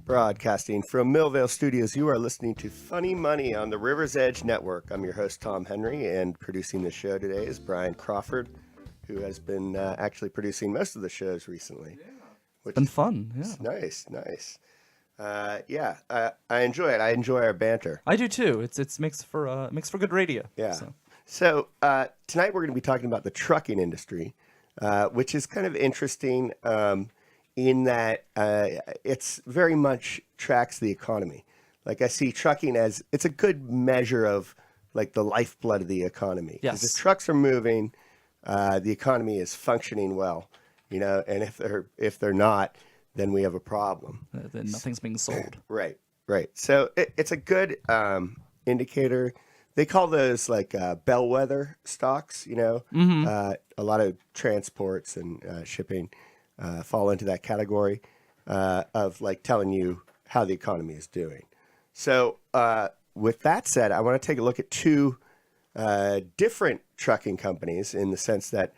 Broadcasting from Millvale Studios, you are listening to Funny Money on the River's Edge Network. I'm your host, Tom Henry, and producing the show today is Brian Crawford, who has been actually producing most of the shows recently. Yeah. Which it's been fun, yeah. Nice. I enjoy it. I enjoy our banter. I do too. It makes for good radio. Yeah. So tonight we're going to be talking about the trucking industry, which is kind of interesting in that it's very much tracks the economy. Like I see trucking as it's a good measure of like the lifeblood of the economy. Yes. Because if trucks are moving, the economy is functioning well, you know. And if they're not, then we have a problem. Then nothing's being sold. Right. So it's a good indicator. They call those like bellwether stocks, you know. Mm-hmm. A lot of transports and shipping fall into that category of like telling you how the economy is doing. So with that said, I want to take a look at two different trucking companies in the sense that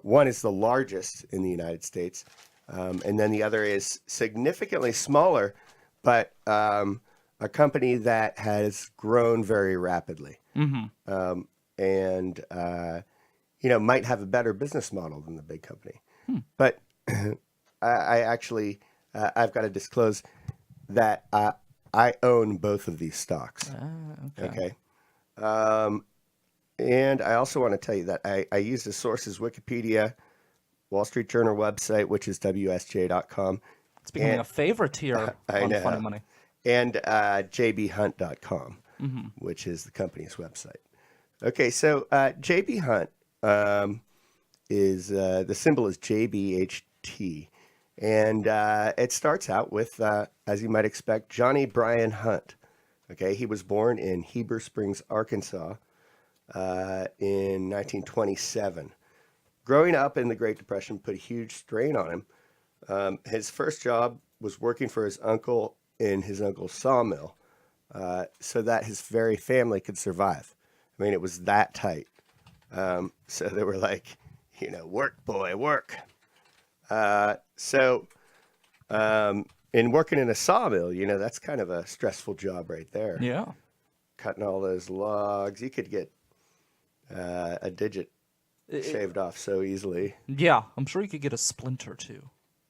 one is the largest in the United States, and then the other is significantly smaller, but a company that has grown very rapidly. Mm-hmm. And might have a better business model than the big company. But I actually, I've got to disclose that I own both of these stocks. Okay. And I also want to tell you that I use the sources Wikipedia, Wall Street Journal website, which is WSJ.com. It's becoming a favorite here on Funny Money. And jbhunt.com, which is the company's website. Okay, so JB Hunt is the symbol is JBHT, and it starts out with, as you might expect, Johnny Bryan Hunt. Okay, he was born in Heber Springs, Arkansas, in 1927. Growing up in the Great Depression put a huge strain on him. His first job was working for his uncle in his uncle's sawmill, so that his very family could survive. I mean, it was that tight. So they were like, work, boy, work. In working in a sawmill, that's kind of a stressful job right there. Yeah. Cutting all those logs. You could get a digit shaved off so easily. Yeah, I'm sure you could get a splinter too.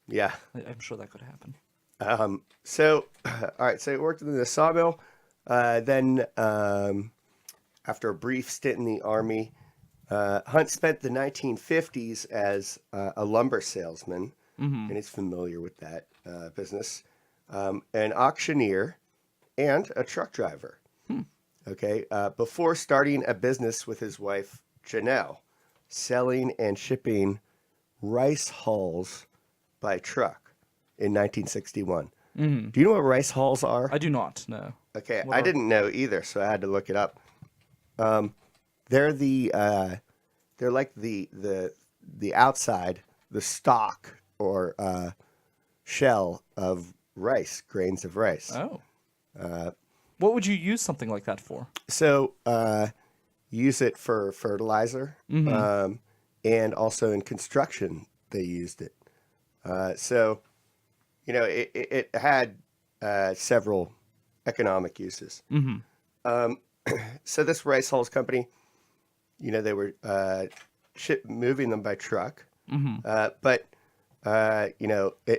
Yeah. I'm sure that could happen. All right, so he worked in the sawmill. Then after a brief stint in the Army, Hunt spent the 1950s as a lumber salesman, and he's familiar with that business, an auctioneer, and a truck driver. Okay, before starting a business with his wife, Janelle, selling and shipping rice hulls by truck in 1961. Do you know what rice hulls are? I do not, no. Okay, I didn't know either, so I had to look it up. They're like the outside, the stalk or shell of rice, grains of rice. Oh. What would you use something like that for? So use it for fertilizer, and also in construction they used it. It had several economic uses. So this rice hulls company, they were moving them by truck.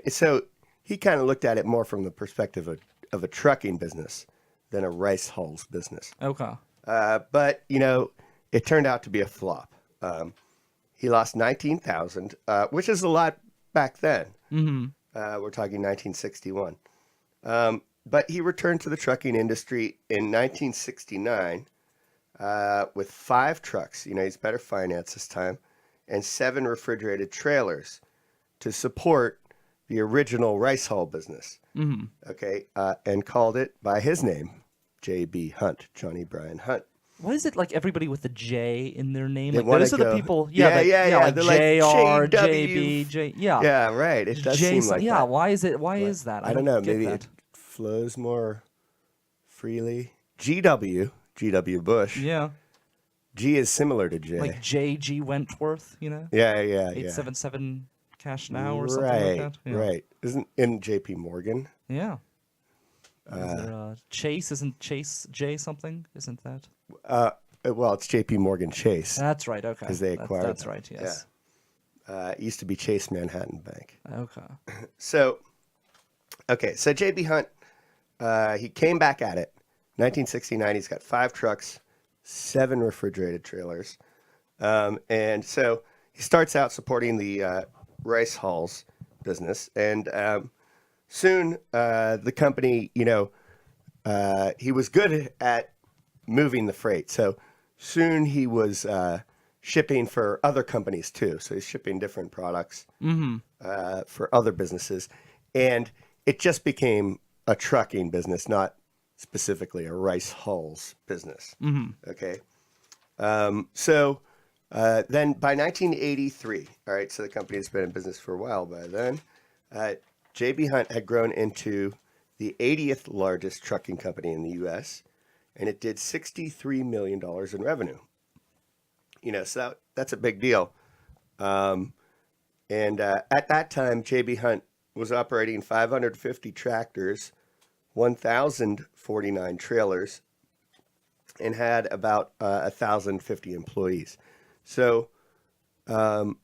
So he kind of looked at it more from the perspective of a trucking business than a rice hulls business. Okay. But it turned out to be a flop. He lost $19,000, which is a lot back then. We're talking 1961. But he returned to the trucking industry in 1969 with 5 trucks. He's better financed this time, and 7 refrigerated trailers to support the original rice hull business. Okay, and called it by his name, J.B. Hunt, Johnny Bryan Hunt. Why is it like everybody with a J in their name? They Like those are the people. Yeah. Like J.R., J.B., J. Yeah. Yeah, right. It does seem like yeah. that. Why is it? Why is that? I don't know. Get Maybe that. it flows more freely. G.W. Bush. Yeah. G is similar to J. Like J.G. Wentworth, Yeah. 877 cash now or something like that. Yeah. Right. Isn't in J.P. Morgan? Yeah. Is there Chase? Isn't Chase J something? Isn't that? Well, it's J.P. Morgan Chase. That's right. Okay. Because they acquired That's them. right. Yes. It used to be Chase Manhattan Bank. Okay. So J.B. Hunt, he came back at it. 1969, he's got 5 trucks, 7 refrigerated trailers. And so he starts out supporting the rice hulls business. And soon the company, he was good at moving the freight. So soon he was shipping for other companies too. So he's shipping different products for other businesses. And it just became a trucking business, not specifically a rice hulls business. Okay. So then by 1983, all right, so the company has been in business for a while by then, J.B. Hunt had grown into the 80th largest trucking company in the U.S., and it did $63 million in revenue. So that's a big deal. And at that time, J.B. Hunt was operating 550 tractors, 1,049 trailers, and had about 1,050 employees. So, another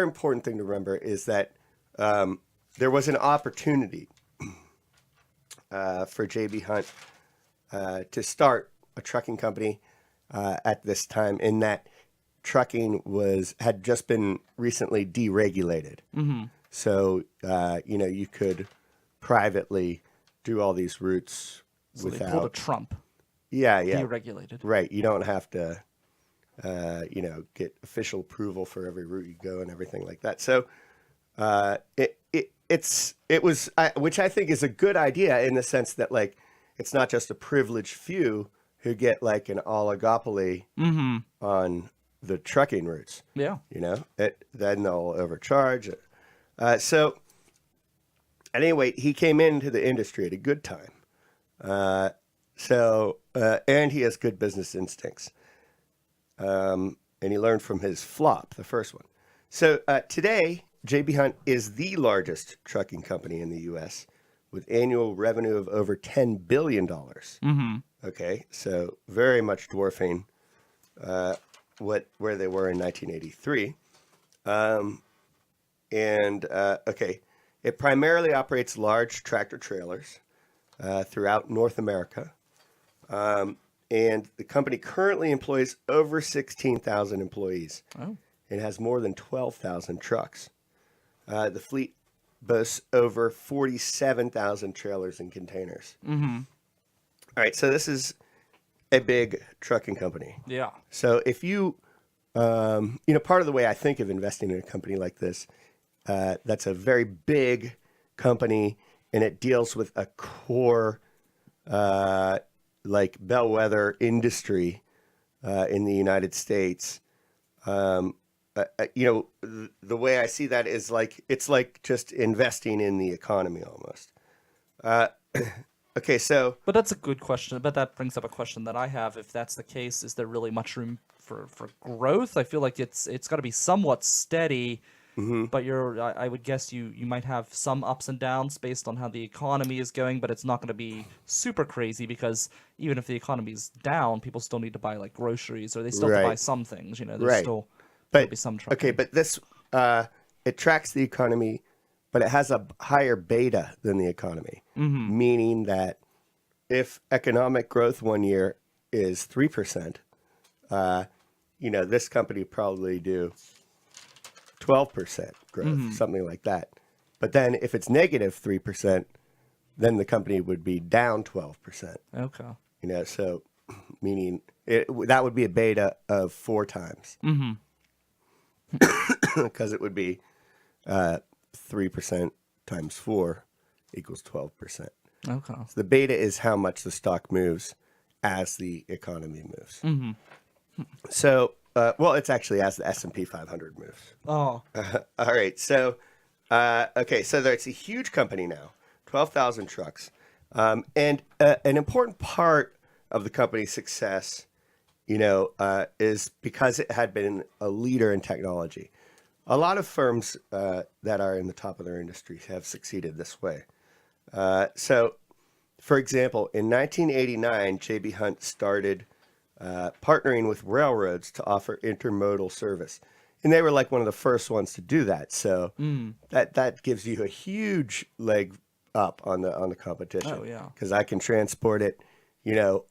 important thing to remember is that there was an opportunity for J.B. Hunt to start a trucking company at this time, in that trucking had just been recently deregulated. So, you could privately do all these routes without... They pulled a Trump. Yeah. Deregulated. Right. You don't have to, get official approval for every route you go and everything like that. So which I think is a good idea, in the sense that, like, it's not just a privileged few who get like an oligopoly on the trucking routes. Yeah. Then they'll overcharge. So anyway, he came into the industry at a good time. And he has good business instincts. And he learned from his flop, the first one. So today, J.B. Hunt is the largest trucking company in the U.S., with annual revenue of over $10 billion. Okay, so very much dwarfing where they were in 1983. It primarily operates large tractor trailers throughout North America. And the company currently employs over 16,000 employees. Oh. It has more than 12,000 trucks. The fleet boasts over 47,000 trailers and containers. All right, so this is a big trucking company. Yeah. So if you, part of the way I think of investing in a company like this, that's a very big company, and it deals with a core, like, bellwether industry in the United States. The way I see that is like, it's like just investing in the economy almost. Okay, so... But that's a good question. But that brings up a question that I have. If that's the case, is there really much room for growth? I feel like it's got to be somewhat steady. But I would guess you might have some ups and downs based on how the economy is going, but it's not going to be super crazy, because even if the economy's down, people still need to buy like groceries, or they still have to buy some things. There's still there'll be some trouble. Okay, but this it tracks the economy, but it has a higher beta than the economy, meaning that if economic growth one year is 3%, this company probably do 12% growth, something like that. But then if it's negative 3%, then the company would be down 12%. Okay. So meaning that would be a beta of 4 times. Because it would be 3% times 4 equals 12%. Okay. So the beta is how much the stock moves as the economy moves. So, it's actually as the S&P 500 moves. Oh. All right. So, so there's a huge company now, 12,000 trucks. And an important part of the company's success, is because it had been a leader in technology. A lot of firms that are in the top of their industry have succeeded this way. So, for example, in 1989, J.B. Hunt started partnering with railroads to offer intermodal service. And they were like one of the first ones to do that. So that gives you a huge leg up on the competition. Oh, yeah. Because I can transport it,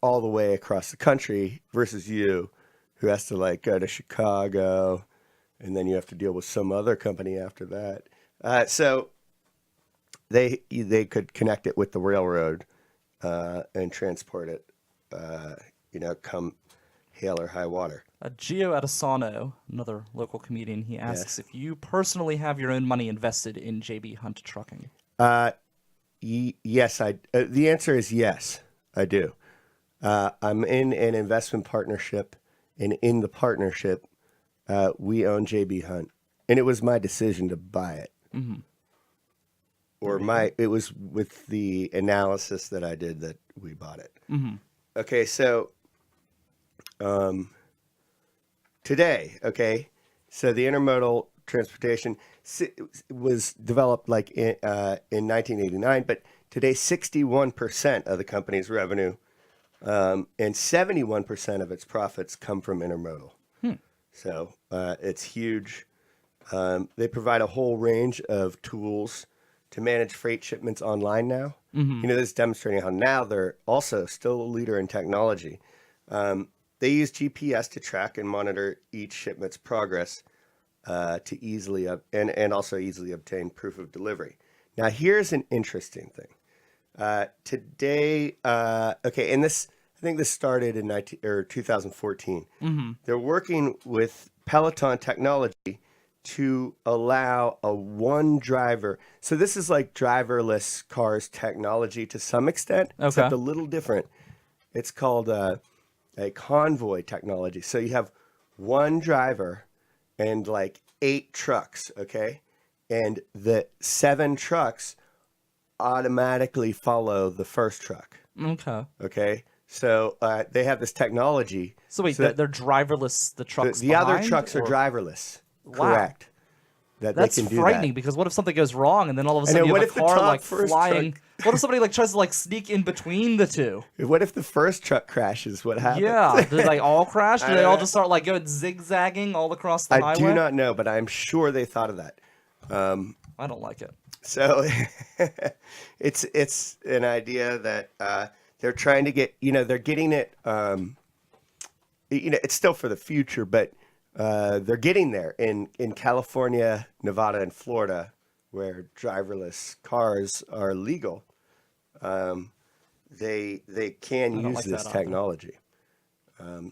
all the way across the country versus you, who has to like go to Chicago, and then you have to deal with some other company after that. So they could connect it with the railroad and transport it, come hail or high water. Gio Adesano, another local comedian, he asks if you personally have your own money invested in JB Hunt Trucking. Yes, the answer is yes, I do. I'm in an investment partnership, and in the partnership, we own JB Hunt, and it was my decision to buy it. Mm-hmm. It was with the analysis that I did that we bought it. Mm-hmm. Okay, so today, so the intermodal transportation was developed like in 1989, but today 61% of the company's revenue and 71% of its profits come from intermodal. So it's huge. They provide a whole range of tools to manage freight shipments online now. Mm-hmm. This is demonstrating how now they're also still a leader in technology. They use GPS to track and monitor each shipment's progress to easily and also easily obtain proof of delivery. Now, here's an interesting thing. Today, and this I think this started in 2014. Mm-hmm. They're working with Peloton technology to allow a one driver. So this is like driverless cars technology to some extent, except a little different. It's called a convoy technology. So you have one driver and like 8 trucks, and the 7 trucks automatically follow the first truck. Okay. So they have this technology. So wait, they're driverless. The trucks. The other trucks are driverless. Wow. Correct. That's they can do frightening that. because what if something goes wrong and then all of a sudden you have a car like flying? What if somebody like tries to like sneak in between the two? What if the first truck crashes? What happens? Yeah, do they like all crash? Do they all just start like going zigzagging all across the highway? I do not know, but I'm sure they thought of that. I don't like it. So it's an idea that they're trying to get. They're getting it. It's still for the future, but. They're getting there in California, Nevada, and Florida, where driverless cars are legal. They can use this technology.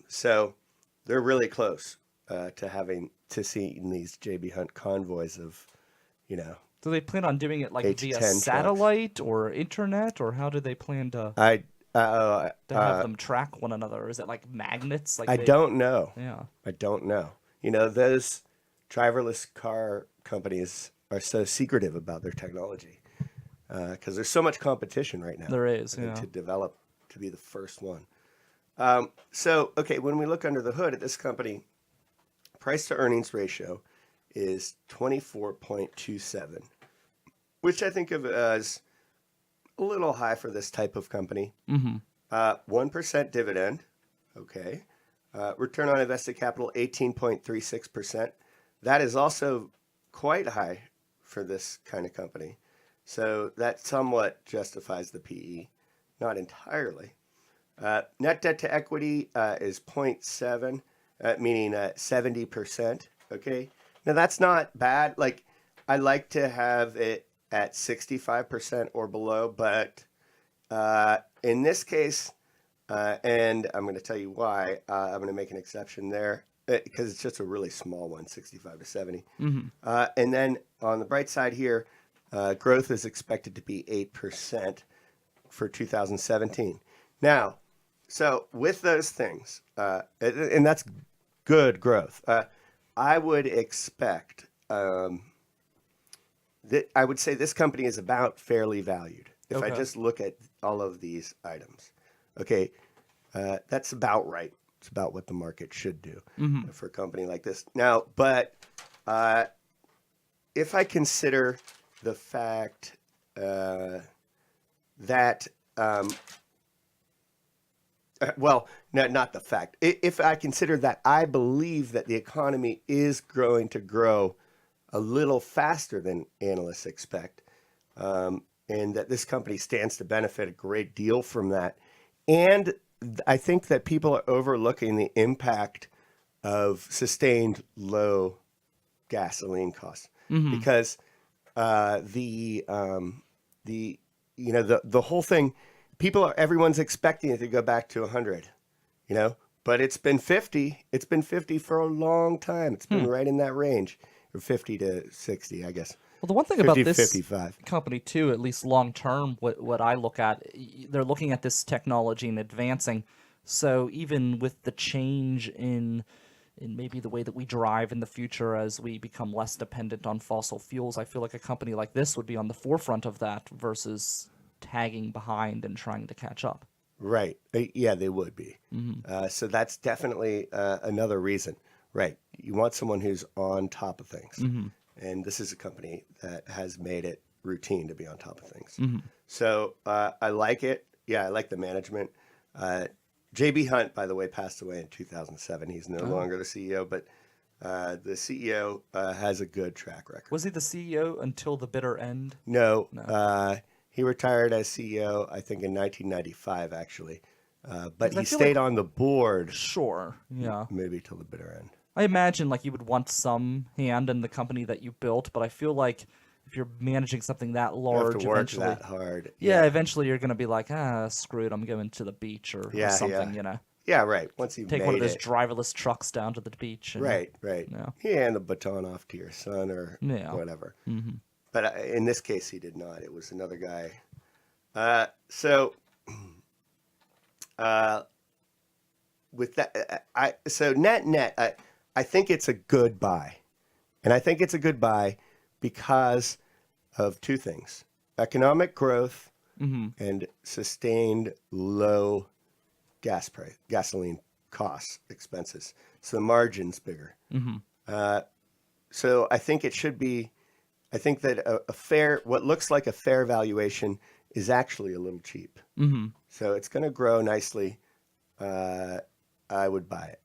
So they're really close to seeing these JB Hunt convoys of, Do they plan on doing it like via satellite or internet, or how do they plan to? To have them track one another, or is it like magnets? Like I don't know. Yeah, I don't know. Those driverless car companies are so secretive about their technology because there's so much competition right now. There is, yeah. To develop to be the first one. When we look under the hood at this company, price to earnings ratio is 24.27, which I think of as a little high for this type of company. 1% dividend. Return on invested capital, 18.36%. That is also quite high for this kind of company. So that somewhat justifies the PE, not entirely. Net debt to equity is 0.7, meaning 70%. Now that's not bad. Like I like to have it at 65% or below, but in this case, and I'm going to tell you why, I'm going to make an exception there because it's just a really small one, 65 to 70. And then on the bright side here, growth is expected to be 8% for 2017. Now, so with those things, and that's good growth, I would expect I would say this company is about fairly valued. If I just look at all of these items, that's about right. It's about what the market should do for a company like this. Now, but if I consider the fact that well, no, not the fact. If I consider that I believe that the economy is going to grow a little faster than analysts expect, and that this company stands to benefit a great deal from that. And I think that people are overlooking the impact of sustained low gasoline costs because the whole thing, everyone's expecting it to go back to 100, but it's been 50. It's been 50 for a long time. It's been right in that range, or 50 to 60, I guess. Well, the one thing 50 about to this 55. company too, at least long term, what I look at, they're looking at this technology and advancing. So even with the change in maybe the way that we drive in the future as we become less dependent on fossil fuels, I feel like a company like this would be on the forefront of that versus tagging behind and trying to catch up. Right. Yeah, they would be. So that's definitely another reason. Right. You want someone who's on top of things. And this is a company that has made it routine to be on top of things. So I like it. Yeah, I like the management. J.B. Hunt, by the way, passed away in 2007. He's no longer the CEO, but the CEO has a good track record. Was he the CEO until the bitter end? No. He retired as CEO, I think, in 1995, actually. But he stayed on the board. Sure, yeah. Maybe till the bitter end. I imagine like you would want some hand in the company that you built, but I feel like if you're managing something that large, You have to work eventually, that hard. yeah, eventually you're gonna be like, screw it, I'm going to the beach or something, Yeah, right. Once you take one of those driverless trucks down to the beach. And, right. Yeah. He hand the baton off to your son or whatever. But in this case, he did not. It was another guy. So with that, net, I think it's a good buy, and I think it's a good buy because of two things: economic growth and sustained low gasoline costs, expenses. So the margin's bigger. So I think it should be. I think that a fair, what looks like a fair valuation, is actually a little cheap. So it's going to grow nicely. I would buy it.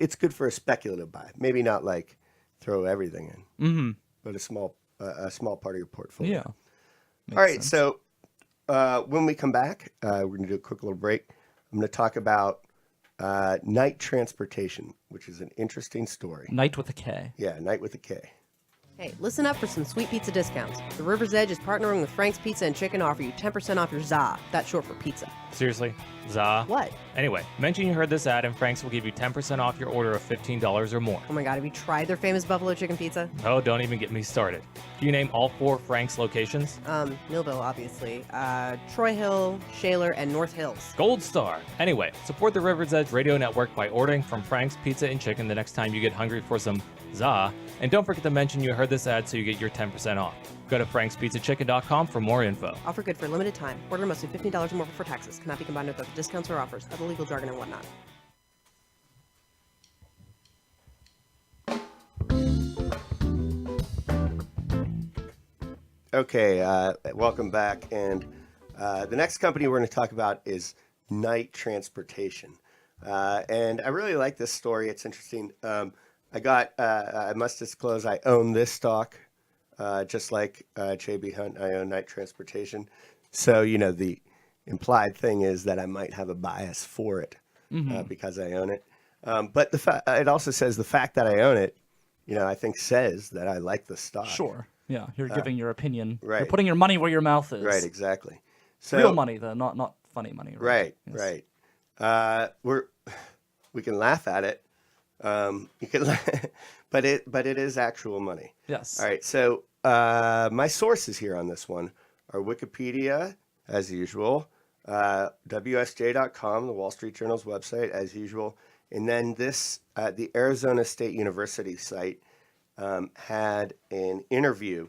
It's good for a speculative buy. Maybe not like throw everything in, but a small part of your portfolio. Yeah. All right. Sense. So when we come back, we're going to do a quick little break. I'm going to talk about Knight Transportation, which is an interesting story. Knight with a K. Yeah, Knight with a K. Hey, listen up for some sweet pizza discounts. The River's Edge is partnering with Frank's Pizza and Chicken to offer you 10% off your ZA. That's short for pizza. Seriously? ZA? What? Anyway, mention you heard this ad and Frank's will give you 10% off your order of $15 or more. Oh my god, have you tried their famous buffalo chicken pizza? Oh, don't even get me started. Can you name all 4 Frank's locations? Millville, obviously. Troy Hill, Shaler, and North Hills. Gold star. Anyway, support the River's Edge radio network by ordering from Frank's Pizza and Chicken the next time you get hungry for some ZA. And don't forget to mention you heard this ad so you get your 10% off. Go to frankspizzachicken.com for more info. Offer good for a limited time. Order must be $15 or more before taxes. Cannot be combined with other discounts or offers. Other legal jargon and whatnot. Okay, welcome back. And the next company we're going to talk about is Knight Transportation. And I really like this story. It's interesting. I must disclose, I own this stock. Just like J.B. Hunt, I own Knight Transportation. So, the implied thing is that I might have a bias for it because I own it. But it also says the fact that I own it, I think says that I like the stock. Sure. Yeah, you're giving your opinion. Right. You're putting your money where your mouth is. Right, exactly. So, real money, though, not funny money. Right, yes. right. We can laugh at it. You can, but it is actual money. Yes. All right. So my sources here on this one are Wikipedia, as usual, WSJ.com, the Wall Street Journal's website, as usual, and then the Arizona State University site had an interview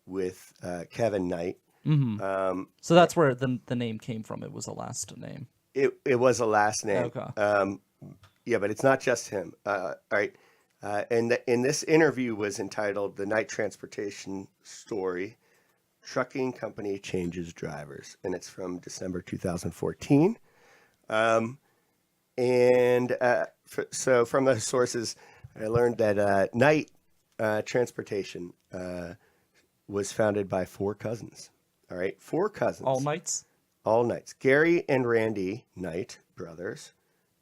with Kevin Knight. So that's where the name came from. It was a last name. It was a last name. Okay. Yeah, but it's not just him. All right. And this interview was entitled "The Knight Transportation Story: Trucking Company Changes Drivers, and it's from December 2014. So from those sources, I learned that Knight Transportation was founded by 4 cousins. All right, 4 cousins. All Knights? All Knights. Gary and Randy Knight, brothers,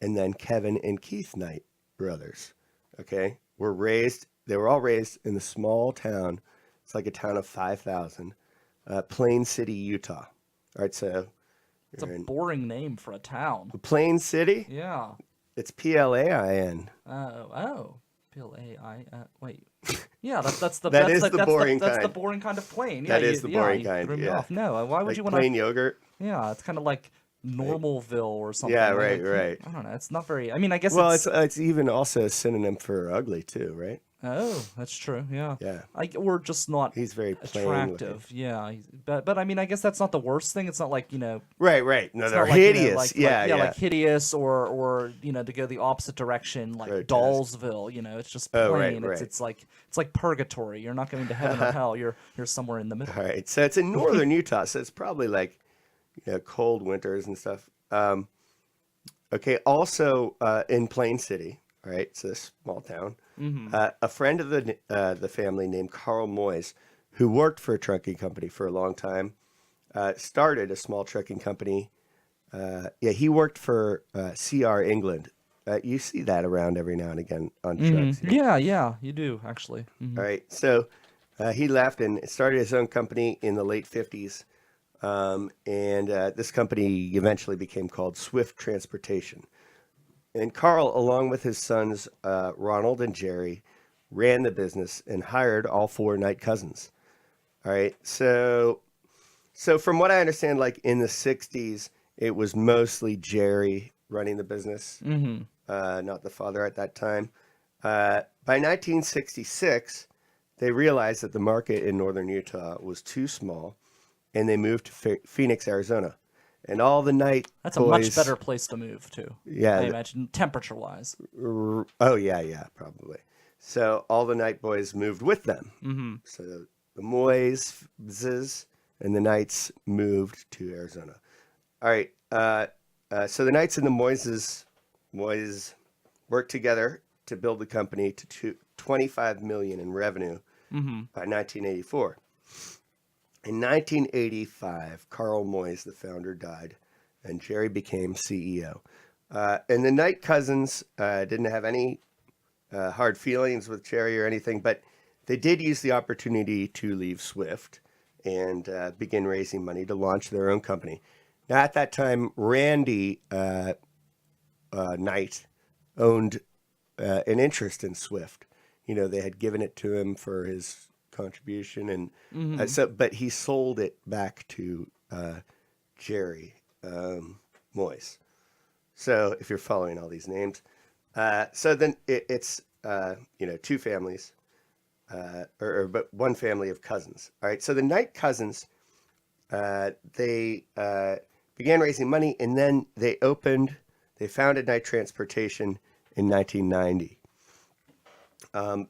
and then Kevin and Keith Knight, brothers. Okay, they were all raised in the small town. It's like a town of 5,000, Plain City, Utah. All right, so It's a boring name for a town. Plain City. Yeah. It's Plain. Oh. P-L-A-I. Wait. Yeah, that's the That is that's the that's boring that's the kind. boring kind of plain. That Yeah, is the boring you kind, threw me yeah. off. No, why would Like you want to? plain yogurt. Yeah, it's kind of like Normalville or something. Yeah, like, right. I don't know. It's not very. I mean, I guess. Well, it's even also a synonym for ugly too, right? Oh, that's true. Yeah. Yeah. We're just not He's very plain attractive. Yeah. But I mean, I guess that's not the worst thing. It's not like Right. No, it's they're not like, hideous. like hideous or to go the opposite direction, like Grotesque. Dollsville. It's just plain. Oh, right. It's like purgatory. You're not going to heaven or hell. You're somewhere in the middle. All right. So it's in northern Utah. So it's probably like cold winters and stuff. Okay. Also in Plain City. All right. It's a small town. Mm-hmm. A friend of the family named Carl Moyes, who worked for a trucking company for a long time, started a small trucking company. He worked for CR England. You see that around every now and again on trucks. Yeah, you do actually. Mhm. All right. So he left and started his own company in the late 50s. This company eventually became called Swift Transportation. And Carl, along with his sons, Ronald and Jerry, ran the business and hired all 4 Knight cousins. All right. So from what I understand, like in the 60s, it was mostly Jerry running the business, not the father at that time. By 1966, they realized that the market in northern Utah was too small, and they moved to Phoenix, Arizona. And all the Knight That's boys, a much better place to move to. Yeah. I imagine temperature-wise. Oh, yeah, probably. So all the Knight boys moved with them. Mm-hmm. So the Moyes and the Knights moved to Arizona. All right. So the Knights and the Moyes worked together to build the company to $25 million in revenue by 1984. In 1985, Carl Moyes, the founder, died, and Jerry became CEO. And the Knight cousins didn't have any hard feelings with Jerry or anything, but they did use the opportunity to leave Swift and begin raising money to launch their own company. Now, at that time, Randy Knight owned an interest in Swift. They had given it to him for his contribution, and but he sold it back to Jerry Moyes. So if you're following all these names, so then it's 2 families, but one family of cousins. All right, so the Knight cousins, they began raising money, and then they founded Knight Transportation in 1990.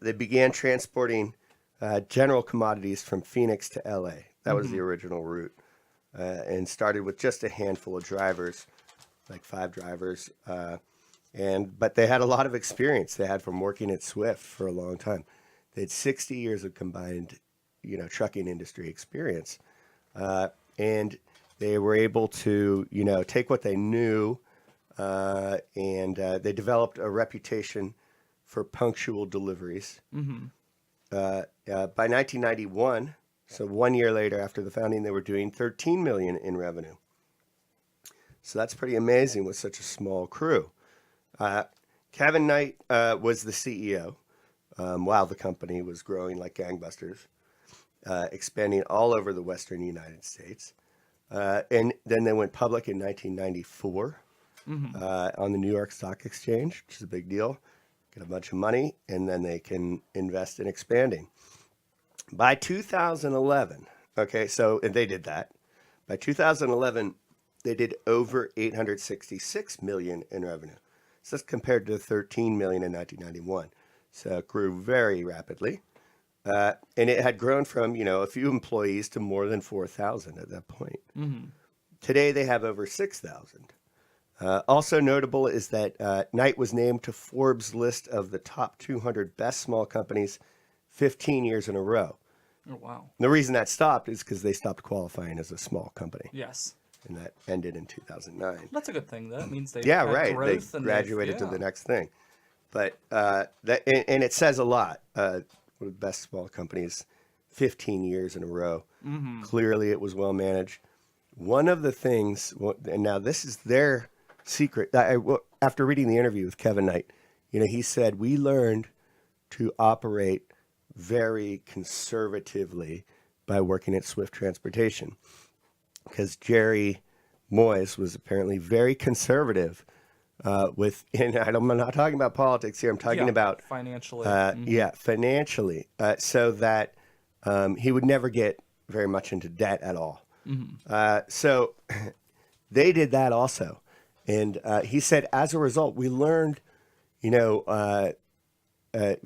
They began transporting general commodities from Phoenix to LA. That was the original route, and started with just a handful of drivers, like 5 drivers. But they had a lot of experience. They had from working at Swift for a long time. They had 60 years of combined, trucking industry experience, and they were able to, take what they knew, and they developed a reputation for punctual deliveries. By 1991, so 1 year later after the founding, they were doing $13 million in revenue. So that's pretty amazing with such a small crew. Kevin Knight was the CEO while the company was growing like gangbusters, expanding all over the western United States. And then they went public in 1994 on the New York Stock Exchange, which is a big deal. Get a bunch of money, and then they can invest in expanding. By 2011, and they did that. By 2011, they did over $866 million in revenue. So that's compared to $13 million in 1991. So it grew very rapidly. And it had grown from, a few employees to more than 4,000 at that point. Today, they have over 6,000. Also notable is that Knight was named to Forbes' list of the top 200 best small companies 15 years in a row. Oh, wow. The reason that stopped is because they stopped qualifying as a small company. Yes. And that ended in 2009. That's a good thing. That means they Yeah, had right. growth They and graduated to the next thing. But and it says a lot. One of the best small companies, 15 years in a row. Clearly, it was well managed. One of the things, and now this is their secret. After reading the interview with Kevin Knight, he said we learned to operate very conservatively by working at Swift Transportation, because Jerry Moyes was apparently very conservative and I'm not talking about politics here. I'm talking about financially. Financially, so that he would never get very much into debt at all. So they did that also. And he said, as a result, we learned,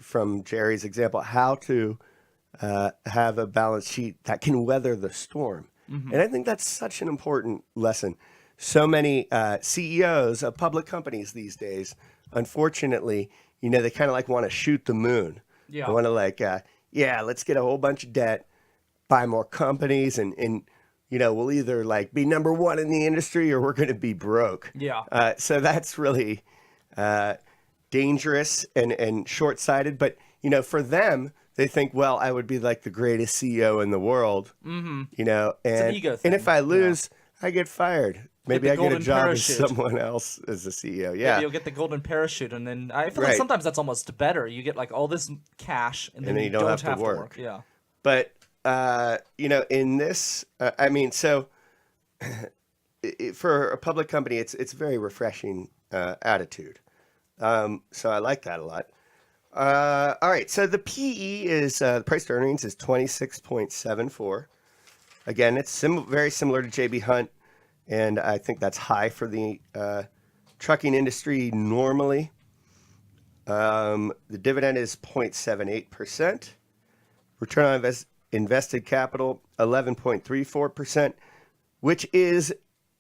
from Jerry's example, how to have a balance sheet that can weather the storm. And I think that's such an important lesson. So many CEOs of public companies these days, unfortunately, they kind of like want to shoot the moon. Yeah. They want to let's get a whole bunch of debt, buy more companies, and we'll either be number one in the industry or we're going to be broke. Yeah. So that's really dangerous and short-sighted. But, for them, they think, well, I would be like the greatest CEO in the world, and, It's an ego and if thing. I lose, I get fired. Maybe the I get a golden job parachute. as someone else as a CEO. Yeah. Maybe you'll get the golden parachute, and then I feel like Right. sometimes that's almost better. You get all this cash, and then you don't have to work. Yeah. But, in this, for a public company, it's a very refreshing attitude. So I like that a lot. All right. So the PE is, the price to earnings is 26.74. Again, it's very similar to JB Hunt. And I think that's high for the trucking industry normally. The dividend is 0.78%. Return on invested capital, 11.34%, which is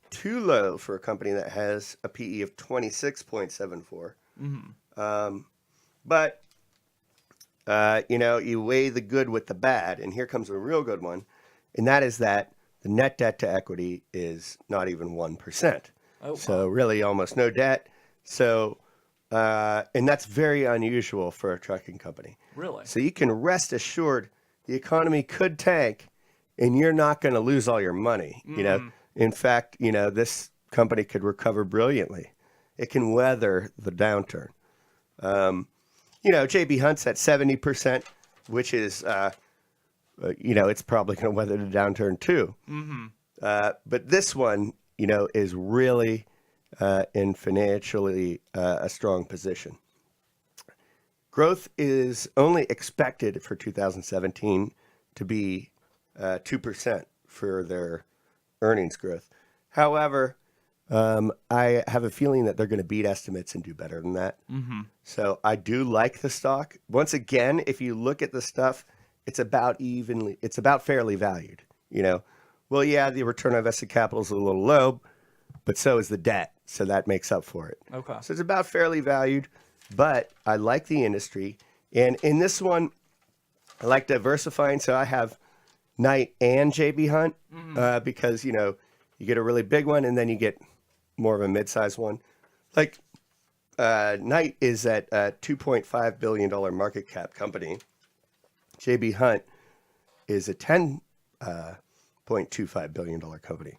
too low for a company that has a PE of 26.74. But, you weigh the good with the bad. And here comes a real good one. And that is that the net debt to equity is not even 1%. Oh, So really almost no debt. So, and that's very unusual for a trucking company. Really? So you can rest assured the economy could tank and you're not going to lose all your money. In fact, this company could recover brilliantly. It can weather the downturn. JB Hunt's at 70%, which is, it's probably going to weather the downturn too. But this one, is really in financially a strong position. Growth is only expected for 2017 to be 2% for their earnings growth. However, I have a feeling that they're going to beat estimates and do better than that. So I do like the stock. Once again, if you look at the stuff, it's about fairly valued. Well, yeah, the return on invested capital is a little low, but so is the debt. So that makes up for it. Okay. So it's about fairly valued, but I like the industry. And in this one, I like diversifying. So I have Knight and JB Hunt because, you get a really big one and then you get more of a mid-sized one. Knight is at a $2.5 billion market cap company. JB Hunt is a $10.25 billion company.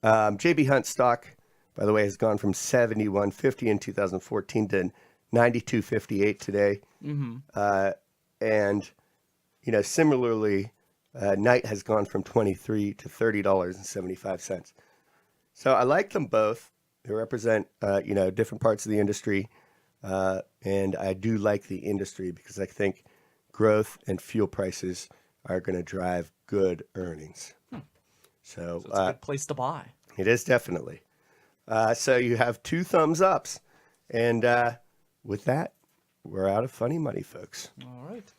JB Hunt stock, by the way, has gone from $71.50 in 2014 to $92.58 today. And, similarly, Knight has gone from $23 to $30.75. So I like them both. They represent, different parts of the industry. And I do like the industry because I think growth and fuel prices are going to drive good earnings. So it's a good place to buy. It is definitely. So you have 2 thumbs ups. And with that, we're out of funny money, folks. All right.